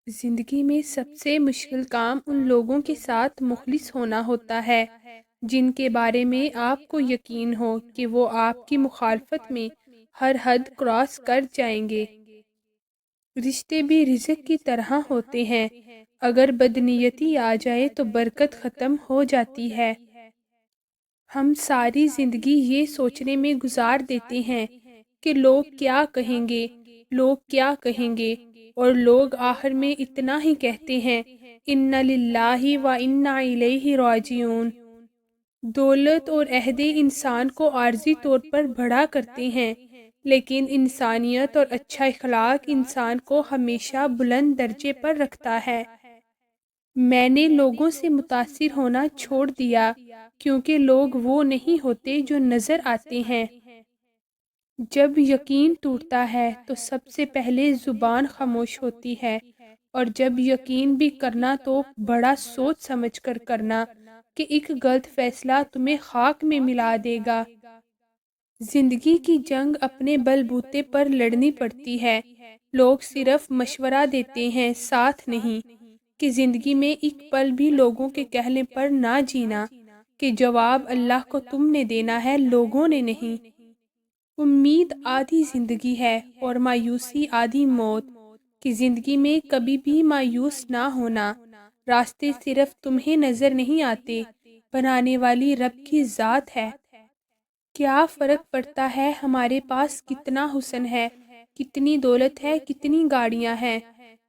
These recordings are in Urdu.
زندگی میں سب سے مشکل کام ان لوگوں کے ساتھ مخلص ہونا ہوتا ہے جن کے بارے میں آپ کو یقین ہو کہ وہ آپ کی مخالفت میں ہر حد کراس کر جائیں گے۔ رشتے بھی رزق کی طرح ہوتے ہیں، اگر بدنیتی آ جائے تو برکت ختم ہو جاتی ہے۔ ہم ساری زندگی یہ سوچنے میں گزار دیتے ہیں کہ لوگ کیا کہیں گے، لوگ کیا کہیں گے، اور لوگ آخر میں اتنا ہی کہتے ہیں اِنَّ لِلَّهِ وَإِنَّا إِلَيْهِ راجعون۔ دولت اور عہدے انسان کو عارضی طور پر بڑا کرتے ہیں، لیکن انسانیت اور اچھا اخلاق انسان کو ہمیشہ بلند درجے پر رکھتا ہے۔ میں نے لوگوں سے متاثر ہونا چھوڑ دیا کیونکہ لوگ وہ نہیں ہوتے جو نظر آتے ہیں۔ جب یقین ٹوٹتا ہے تو سب سے پہلے زبان خاموش ہوتی ہے، اور جب یقین بھی کرنا تو بڑا سوچ سمجھ کر کرنا کہ ایک غلط فیصلہ تمہیں خاک میں ملا دے گا۔ زندگی کی جنگ اپنے بل بوتے پر لڑنی پڑتی ہے۔ لوگ صرف مشورہ دیتے ہیں، ساتھ نہیں، کہ زندگی میں ایک پل بھی لوگوں کے کہنے پر نہ جینا، کہ جواب اللہ کو تم نے دینا ہے، لوگوں نے نہیں۔ امید آدھی زندگی ہے اور مایوسی آدھی موت، کہ زندگی میں کبھی بھی مایوس نہ ہونا۔ راستے صرف تمہیں نظر نہیں آتے، بنانے والی رب کی ذات ہے۔ کیا فرق پڑتا ہے ہمارے پاس کتنا حسن ہے، کتنی دولت ہے، کتنی گاڑیاں ہیں،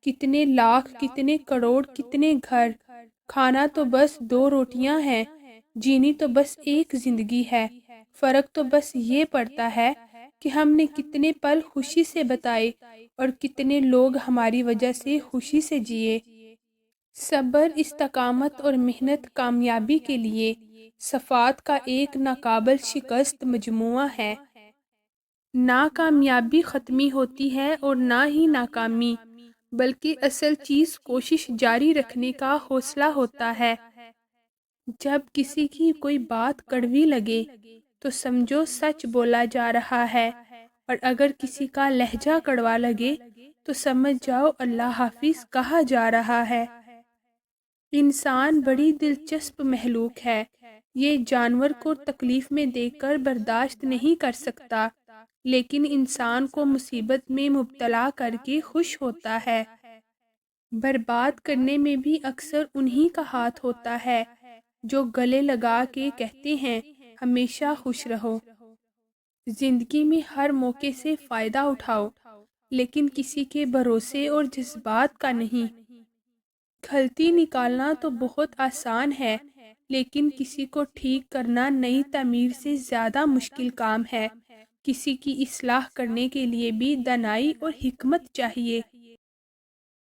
کتنے لاکھ، کتنے کروڑ، کتنے گھر۔ کھانا تو بس 2 روٹیاں ہیں، جینی تو بس ایک زندگی ہے۔ فرق تو بس یہ پڑتا ہے کہ ہم نے کتنے پل خوشی سے بتائے اور کتنے لوگ ہماری وجہ سے خوشی سے جیے۔ صبر، استقامت اور محنت کامیابی کے لیے صفات کا ایک ناقابل شکست مجموعہ ہے۔ نہ کامیابی ختمی ہوتی ہے اور نہ ہی ناکامی، بلکہ اصل چیز کوشش جاری رکھنے کا حوصلہ ہوتا ہے۔ جب کسی کی کوئی بات کڑوی لگے تو سمجھو سچ بولا جا رہا ہے، اور اگر کسی کا لہجہ کڑوا لگے تو سمجھ جاؤ اللہ حافظ کہا جا رہا ہے۔ انسان بڑی دلچسپ مخلوق ہے، یہ جانور کو تکلیف میں دیکھ کر برداشت نہیں کر سکتا، لیکن انسان کو مصیبت میں مبتلا کر کے خوش ہوتا ہے۔ برباد کرنے میں بھی اکثر انہی کا ہاتھ ہوتا ہے جو گلے لگا کے کہتے ہیں ہمیشہ خوش رہو۔ زندگی میں ہر موقع سے فائدہ اٹھاؤ، لیکن کسی کے بھروسے اور جذبات کا نہیں۔ غلطی نکالنا تو بہت آسان ہے، لیکن کسی کو ٹھیک کرنا نئی تعمیر سے زیادہ مشکل کام ہے۔ کسی کی اصلاح کرنے کے لیے بھی دانائی اور حکمت چاہیے۔